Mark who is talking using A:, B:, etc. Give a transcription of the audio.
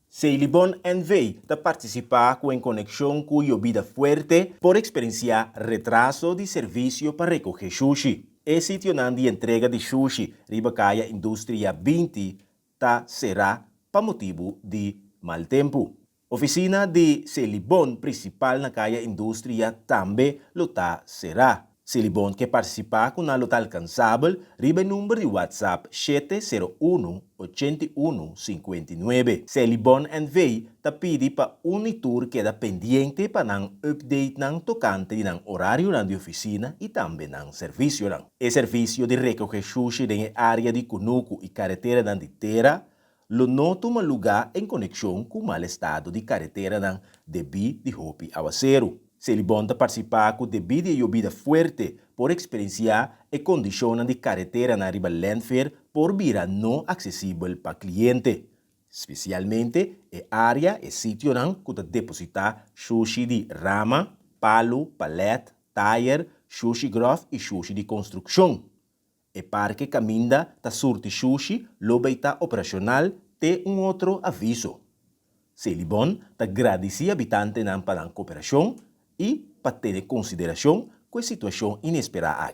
A: Ceilibon NV da participar com em conexão com a vida fuerte por experienciar retraso de serviço para recoger sushi. E sítio de entrega de sushi ribacaia indústria 20 será para motivo de mal tempo. Oficina de Ceilibon principal na caia indústria também lota será. Ceilibon que participar com a lota alcançável, riba número de WhatsApp 701-8159. Ceilibon NV ta pedi para unitur que da pendiente para nang update nang tocante nang horário nang de oficina e também nang serviço nang. E serviço de recoger sushi na área de Cunuco e carretera nang de Terra, lo noto um lugar em conexão com o mal estado de carretera nang debi de Hopi Aguacero. Ceilibon da participar com debi de llovida fuerte por experienciar e condições de carretera na riba landfair por vira não acessível para cliente. Especialmente e área e sítio nang kuta depositar sushi de rama, palo, pallet, tire, sushi groff e sushi de construção. E parque caminda ta surti sushi loba está operacional te outro aviso. Ceilibon ta agradece habitante nan para cooperação e para ter consideração com a situação inesperada.